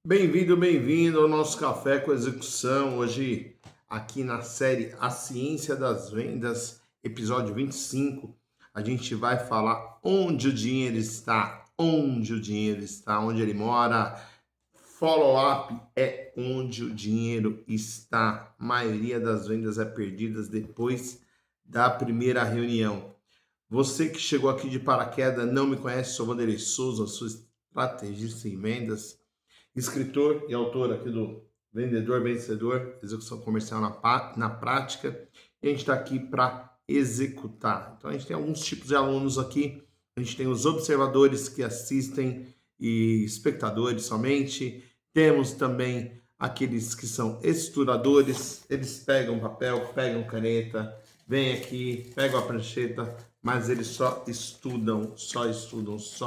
Bem-vindo ao nosso Café com Execução. Hoje, aqui na série A Ciência das Vendas, episódio 25, a gente vai falar onde o dinheiro está, onde ele mora. Follow-up é onde o dinheiro está. A maioria das vendas é perdidas depois da primeira reunião. Você que chegou aqui de paraquedas, não me conhece, sou Vanderlei Souza, sou estrategista em vendas, escritor e autor aqui do Vendedor Vencedor, Execução Comercial na Prática, e a gente está aqui para executar. Então a gente tem alguns tipos de alunos aqui, a gente tem os observadores que assistem e espectadores somente, temos também aqueles que são esturadores, eles pegam papel, pegam caneta, vêm aqui, pegam a prancheta, mas eles só estudam, só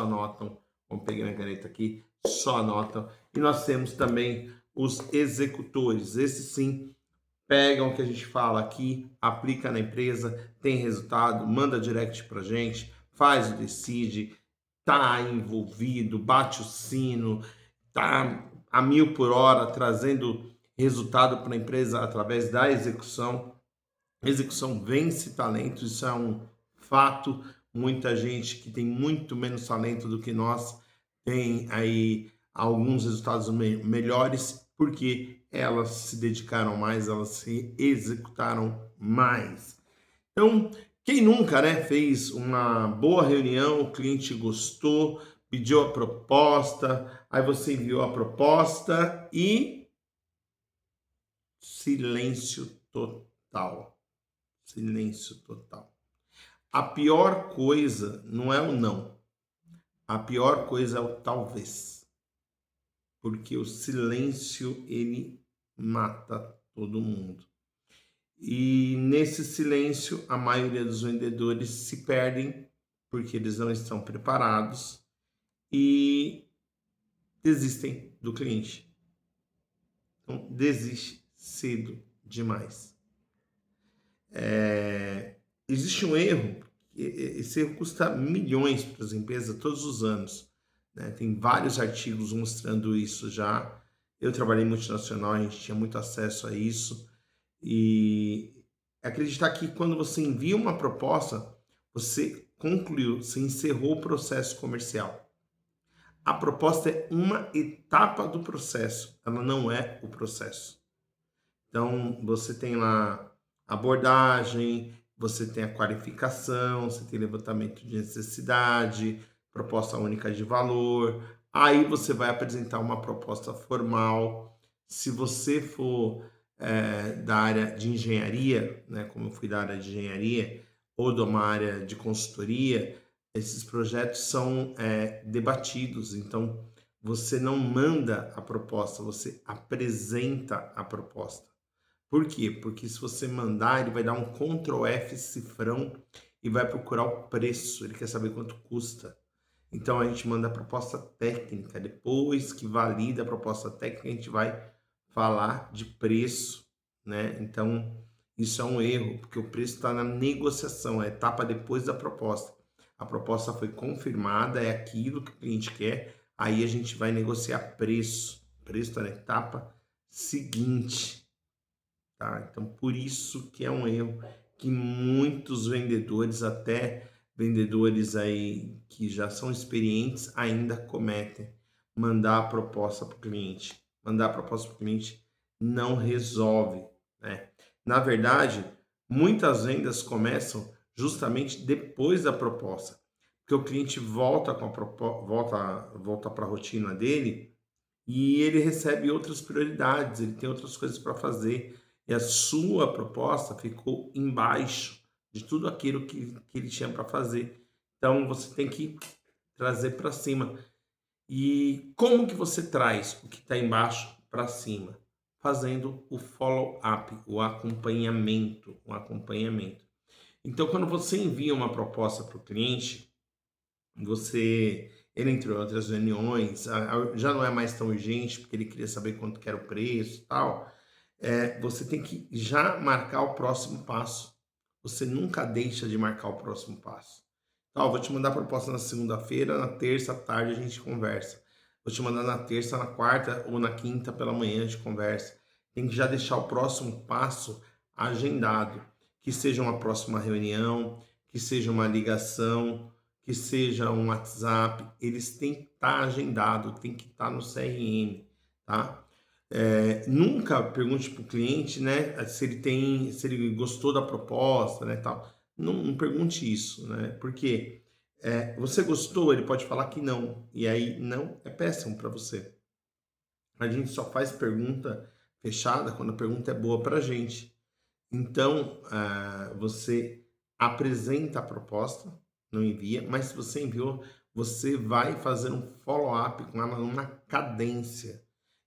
anotam. Vamos pegar minha caneta aqui, só anotam. E nós temos também os executores. Esses sim pegam o que a gente fala aqui, aplica na empresa, tem resultado, manda direct pra gente, faz o decide, tá envolvido, bate o sino, tá a 1000 por hora trazendo resultado para a empresa através da execução. Execução vence talento, isso é um fato. Muita gente que tem muito menos talento do que nós tem aí alguns resultados melhores porque elas se dedicaram mais, elas se executaram mais. Então, quem nunca, né, fez uma boa reunião, o cliente gostou, pediu a proposta, aí você enviou a proposta e silêncio total. Silêncio total. A pior coisa não é o não. A pior coisa é o talvez. Porque o silêncio, ele mata todo mundo. E nesse silêncio, a maioria dos vendedores se perdem porque eles não estão preparados e desistem do cliente. Então, desiste cedo demais. Existe um erro, esse erro custa milhões para as empresas todos os anos, né? Tem vários artigos mostrando isso já. Eu trabalhei em multinacional, a gente tinha muito acesso a isso. E acreditar que quando você envia uma proposta, você concluiu, você encerrou o processo comercial. A proposta é uma etapa do processo, ela não é o processo. Então, você tem lá abordagem, você tem a qualificação, você tem levantamento de necessidade, proposta única de valor. Aí você vai apresentar uma proposta formal. Se você for da área de engenharia, né, como eu fui da área de engenharia, ou de uma área de consultoria, esses projetos são debatidos. Então, você não manda a proposta, você apresenta a proposta. Por quê? Porque se você mandar, ele vai dar um Ctrl F cifrão e vai procurar o preço. Ele quer saber quanto custa. Então a gente manda a proposta técnica. Depois que valida a proposta técnica, a gente vai falar de preço, né? Então isso é um erro, porque o preço está na negociação, é a etapa depois da proposta. A proposta foi confirmada, é aquilo que o cliente quer, aí a gente vai negociar preço. O preço está na etapa seguinte. Tá? Então, por isso que é um erro que muitos vendedores, até vendedores aí que já são experientes, ainda cometem. Mandar a proposta para o cliente. Mandar a proposta para o cliente não resolve, né? Na verdade, muitas vendas começam justamente depois da proposta, porque o cliente volta com volta para a rotina dele e ele recebe outras prioridades, ele tem outras coisas para fazer e a sua proposta ficou embaixo de tudo aquilo que ele tinha para fazer. Então você tem que trazer para cima. E como que você traz o que está embaixo para cima? Fazendo o follow-up, o acompanhamento, Então, quando você envia uma proposta para o cliente, ele entre outras reuniões, já não é mais tão urgente, porque ele queria saber quanto que era o preço e tal. Você tem que já marcar o próximo passo. Você nunca deixa de marcar o próximo passo. Então, vou te mandar a proposta na segunda-feira, na terça à tarde a gente conversa. vou te mandar na terça, na quarta ou na quinta pela manhã de conversa. Tem que já deixar o próximo passo agendado, que seja uma próxima reunião, que seja uma ligação, que seja um WhatsApp, eles têm que estar agendado, tem que estar no CRM, tá? Nunca pergunte para o cliente, né, se ele gostou da proposta, né, tal. Não pergunte isso, né? Porque você gostou, ele pode falar que não, e aí não é péssimo para você. A gente só faz pergunta fechada quando a pergunta é boa para a gente. Então, você apresenta a proposta, não envia, mas se você enviou, você vai fazer um follow-up com ela numa cadência.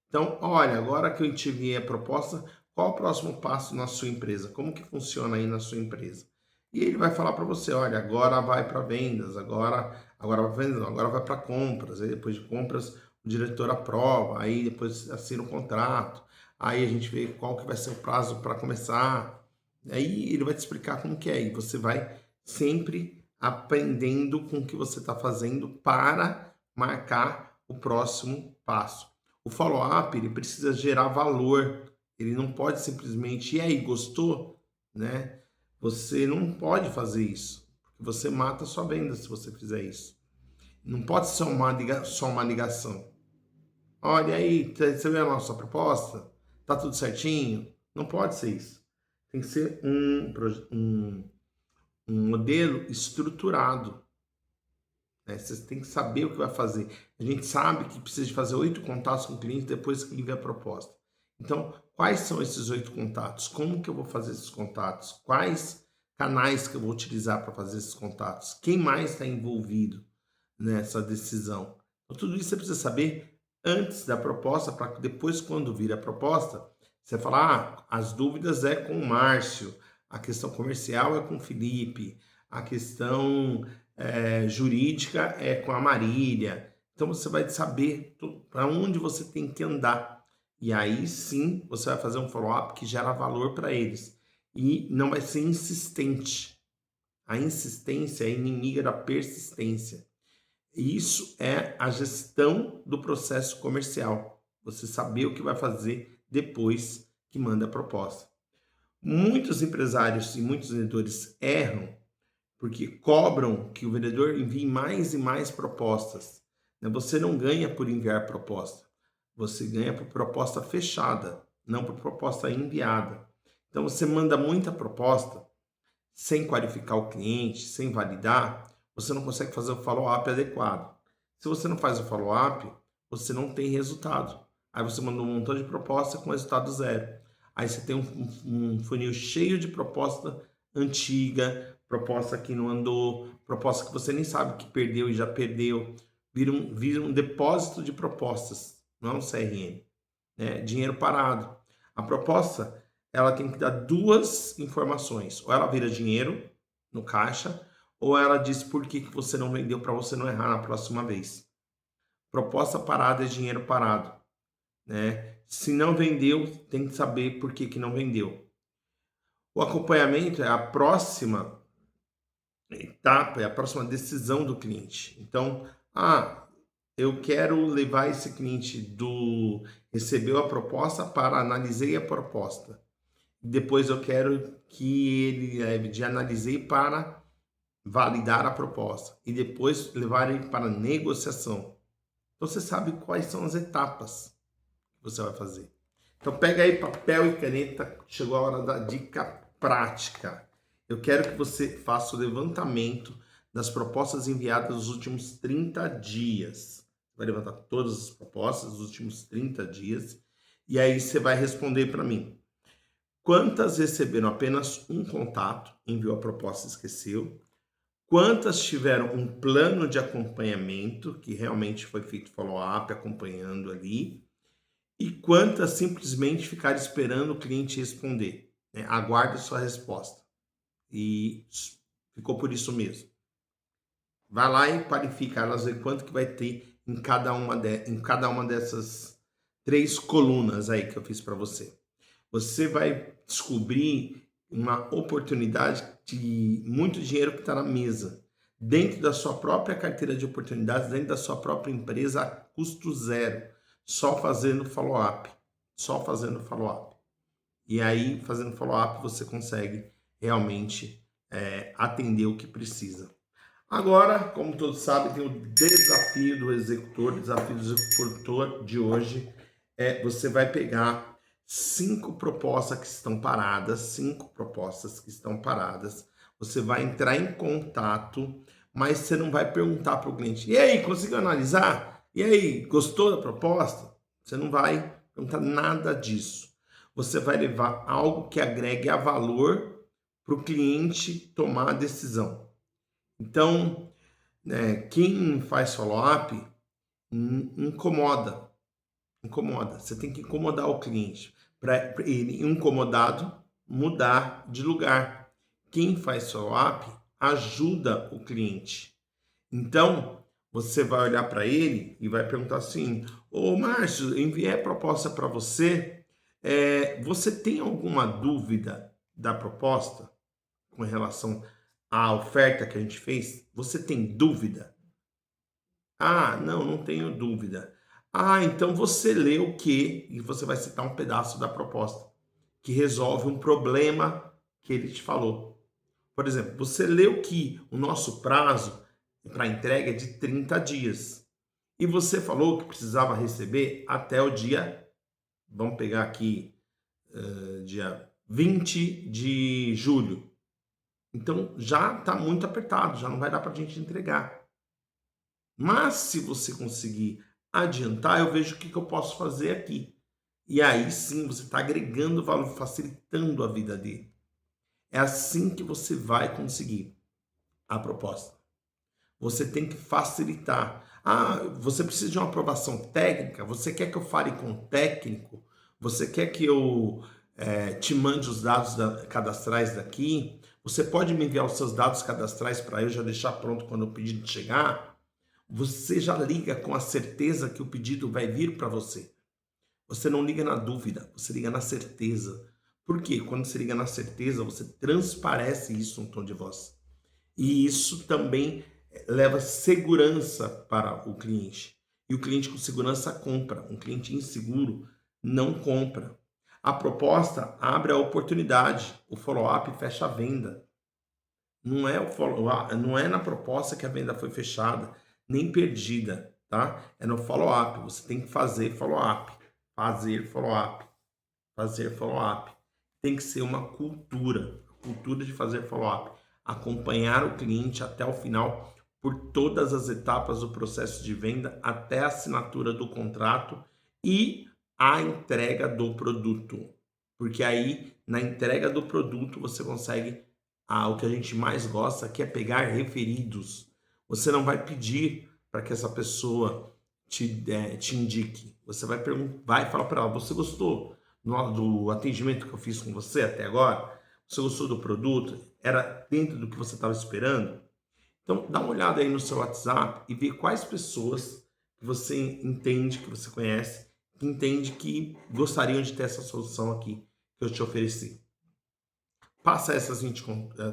Então, olha, agora que eu te enviei a proposta, qual o próximo passo na sua empresa? Como que funciona aí na sua empresa? E ele vai falar para você, olha, agora vai para vendas, agora vai vendas, agora vai para compras, aí depois de compras o diretor aprova, aí depois assina o contrato, aí a gente vê qual que vai ser o prazo para começar. Aí ele vai te explicar como que é, e você vai sempre aprendendo com o que você está fazendo para marcar o próximo passo. O follow-up, ele precisa gerar valor, ele não pode simplesmente, e aí, gostou? Né? Você não pode fazer isso, porque você mata a sua venda se você fizer isso. Não pode ser só uma ligação. Olha aí, você viu a nossa proposta? Tá tudo certinho? Não pode ser isso. Tem que ser um modelo estruturado. Né? Você tem que saber o que vai fazer. A gente sabe que precisa de fazer 8 contatos com o cliente depois que ele vê a proposta. Então, quais são esses 8 contatos? Como que eu vou fazer esses contatos? Quais canais que eu vou utilizar para fazer esses contatos? Quem mais está envolvido nessa decisão? Então, tudo isso você precisa saber antes da proposta, para que depois, quando vir a proposta, você falar, as dúvidas é com o Márcio, a questão comercial é com o Felipe, a questão jurídica é com a Marília. Então você vai saber para onde você tem que andar. E aí sim você vai fazer um follow-up que gera valor para eles. E não vai ser insistente. A insistência é inimiga da persistência. E isso é a gestão do processo comercial. Você saber o que vai fazer depois que manda a proposta. Muitos empresários e muitos vendedores erram porque cobram que o vendedor envie mais e mais propostas. Né? Você não ganha por enviar proposta, você ganha por proposta fechada, não por proposta enviada. Então você manda muita proposta sem qualificar o cliente, sem validar, você não consegue fazer o follow-up adequado. Se você não faz o follow-up, você não tem resultado. Aí você mandou um montão de proposta com resultado zero. Aí você tem um funil cheio de proposta antiga, proposta que não andou, proposta que você nem sabe que perdeu e já perdeu. Vira um depósito de propostas, não é um CRM. Né? Dinheiro parado. A proposta, ela tem que dar duas informações. Ou ela vira dinheiro no caixa, ou ela diz por que você não vendeu para você não errar na próxima vez. Proposta parada é dinheiro parado. Né? Se não vendeu, tem que saber por que não vendeu. O acompanhamento é a próxima etapa, é a próxima decisão do cliente. Então, eu quero levar esse cliente do recebeu a proposta para analisei a proposta. Depois eu quero que ele leve de analisei para validar a proposta e depois levar ele para negociação. Então você sabe quais são as etapas que você vai fazer. Então pega aí papel e caneta, chegou a hora da dica prática. Eu quero que você faça o levantamento das propostas enviadas nos últimos 30 dias. Você vai levantar todas as propostas dos últimos 30 dias e aí você vai responder para mim. Quantas receberam apenas um contato, enviou a proposta e esqueceu? Quantas tiveram um plano de acompanhamento, que realmente foi feito follow-up, acompanhando ali? E quantas simplesmente ficaram esperando o cliente responder? Né? Aguarde sua resposta. E ficou por isso mesmo. Vai lá e qualifica elas, ver quanto que vai ter em cada uma dessas 3 colunas aí que eu fiz para você. Você vai descobrir uma oportunidade de muito dinheiro que está na mesa. dentro da sua própria carteira de oportunidades, dentro da sua própria empresa, a custo zero, só fazendo follow-up, só fazendo follow-up. E aí, fazendo follow-up, você consegue realmente atender o que precisa. Agora, como todos sabem, tem o desafio do executor. O desafio do executor de hoje você vai pegar 5 propostas que estão paradas, 5 propostas que estão paradas. Você vai entrar em contato, mas você não vai perguntar para o cliente: e aí, conseguiu analisar? E aí, gostou da proposta? Você não vai perguntar nada disso. Você vai levar algo que agregue a valor para o cliente tomar a decisão. Então, quem faz follow-up incomoda. Você tem que incomodar o cliente para ele, incomodado, mudar de lugar. Quem faz follow-up ajuda o cliente. Então, você vai olhar para ele e vai perguntar assim: ô Márcio, enviei a proposta para você. Você tem alguma dúvida da proposta com relação à oferta que a gente fez? Você tem dúvida? Ah, não tenho dúvida. Ah, então você lê o quê? E você vai citar um pedaço da proposta que resolve um problema que ele te falou. Por exemplo, você leu que o nosso prazo para entrega é de 30 dias. E você falou que precisava receber até o dia, vamos pegar aqui, dia 20 de julho. Então já está muito apertado, já não vai dar para a gente entregar. Mas se você conseguir adiantar, eu vejo o que eu posso fazer aqui. E aí sim você está agregando valor, facilitando a vida dele. É assim que você vai conseguir a proposta. Você tem que facilitar. Ah, você precisa de uma aprovação técnica? Você quer que eu fale com o técnico? Você quer que eu te mande os dados cadastrais daqui? Você pode me enviar os seus dados cadastrais para eu já deixar pronto quando o pedido chegar? Você já liga com a certeza que o pedido vai vir para você. Você não liga na dúvida, você liga na certeza. Por quê? Quando você liga na certeza, você transparece isso no tom de voz. E isso também leva segurança para o cliente. E o cliente com segurança compra. Um cliente inseguro não compra. A proposta abre a oportunidade. O follow-up fecha a venda. Não é o follow-up, não é na proposta que a venda foi fechada, nem perdida, tá? É no follow-up. Você tem que fazer follow-up, fazer follow-up, fazer follow-up. Tem que ser uma cultura, cultura de fazer follow-up. Acompanhar o cliente até o final por todas as etapas do processo de venda, até a assinatura do contrato e a entrega do produto. Porque aí, na entrega do produto, você consegue o que a gente mais gosta, que é pegar referidos. Você não vai pedir para que essa pessoa te indique. Você vai falar para ela: você gostou do atendimento que eu fiz com você até agora? Você gostou do produto? Era dentro do que você estava esperando? Então, dá uma olhada aí no seu WhatsApp e vê quais pessoas que você entende, que você conhece, que entende que gostariam de ter essa solução aqui que eu te ofereci. Passa essas 20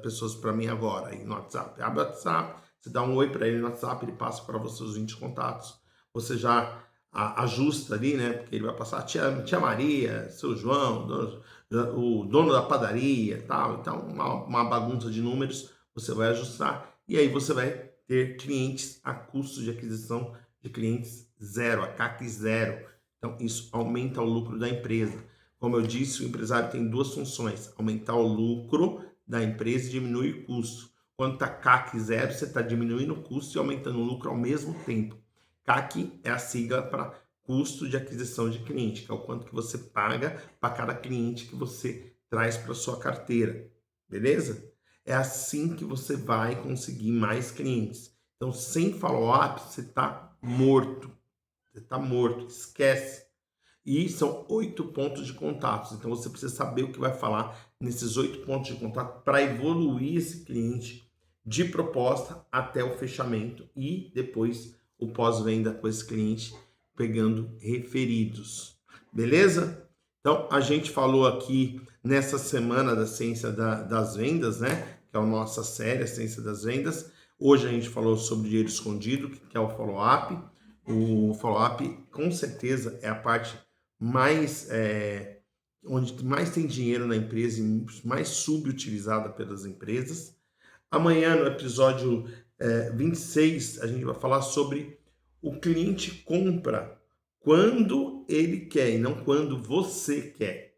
pessoas para mim agora aí no WhatsApp. Abre o WhatsApp, você dá um oi para ele no WhatsApp, ele passa para você os 20 contatos. Você já ajusta ali, né? Porque ele vai passar tia Maria, seu João, o dono da padaria, tal. Então, uma bagunça de números, você vai ajustar e aí você vai ter clientes a custo de aquisição de clientes zero, a CAC zero. Então, isso aumenta o lucro da empresa. Como eu disse, o empresário tem duas funções: aumentar o lucro da empresa e diminuir o custo. Quando está CAC zero, você está diminuindo o custo e aumentando o lucro ao mesmo tempo. CAC é a sigla para custo de aquisição de cliente, que é o quanto que você paga para cada cliente que você traz para sua carteira. Beleza? É assim que você vai conseguir mais clientes. Então, sem follow-up, você está morto. Você está morto. Esquece. E são 8 pontos de contatos. Então você precisa saber o que vai falar nesses 8 pontos de contato para evoluir esse cliente de proposta até o fechamento e depois o pós-venda com esse cliente pegando referidos. Beleza? Então a gente falou aqui nessa semana da ciência das vendas, né? Que é a nossa série, a ciência das vendas. Hoje a gente falou sobre dinheiro escondido, que é o follow-up. O follow-up, com certeza, é a parte mais, onde mais tem dinheiro na empresa e mais subutilizada pelas empresas. Amanhã, no episódio 26, a gente vai falar sobre o cliente compra quando ele quer e não quando você quer,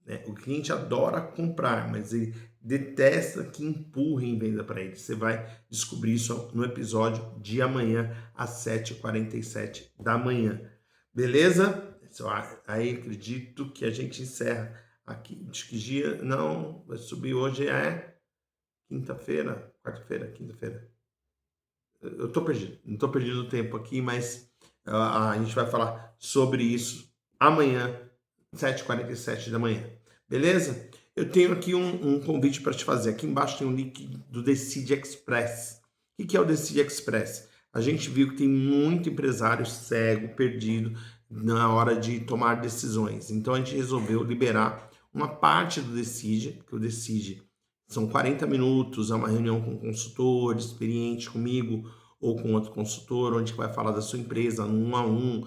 né? O cliente adora comprar, mas ele detesta que empurrem venda para ele. Você vai descobrir isso no episódio de amanhã, às 7h47 da manhã. Beleza? Aí acredito que a gente encerra aqui. De que dia? Não, vai subir hoje, quinta-feira, quarta-feira, quinta-feira. Eu tô perdido, não tô perdido o tempo aqui, mas a gente vai falar sobre isso amanhã, 7h47 da manhã. Beleza? Eu tenho aqui um convite para te fazer. Aqui embaixo tem um link do Decide Express. O que é o Decide Express? A gente viu que tem muito empresário cego, perdido na hora de tomar decisões. Então a gente resolveu liberar uma parte do Decide, que o Decide são 40 minutos, é uma reunião com um consultor experiente comigo ou com outro consultor, onde vai falar da sua empresa um a um,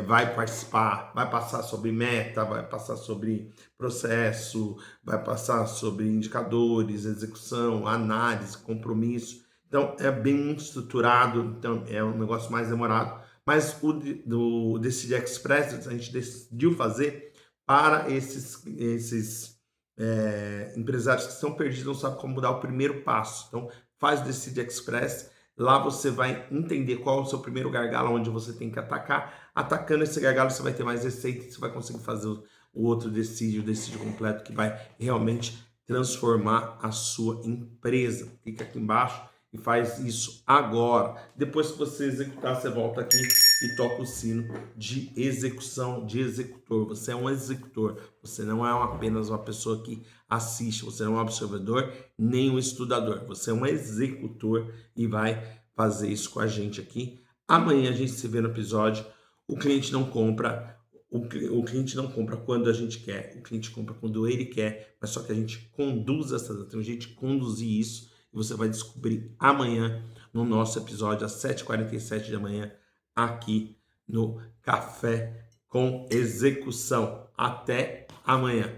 vai participar, vai passar sobre meta, vai passar sobre processo, vai passar sobre indicadores, execução, análise, compromisso. Então, é bem muito estruturado, então é um negócio mais demorado. Mas do Decide Express, a gente decidiu fazer para esses empresários que estão perdidos, não sabem como dar o primeiro passo. Então, faz o Decide Express. Lá você vai entender qual é o seu primeiro gargalo, onde você tem que atacar. Atacando esse gargalo, você vai ter mais receita, você vai conseguir fazer o outro Decide, o Decide completo, que vai realmente transformar a sua empresa. Clica aqui embaixo e faz isso agora. Depois que você executar, você volta aqui e toca o sino de execução, de executor. Você é um executor, você não é apenas uma pessoa que assiste, você não é um observador, nem um estudador. Você é um executor e vai fazer isso com a gente aqui. Amanhã a gente se vê no episódio. O cliente não compra. O cliente não compra quando a gente quer, o cliente compra quando ele quer, mas só que a gente conduz tem um jeito de conduzir isso e você vai descobrir amanhã no nosso episódio às 7h47 da manhã aqui no Café com Execução. Até amanhã.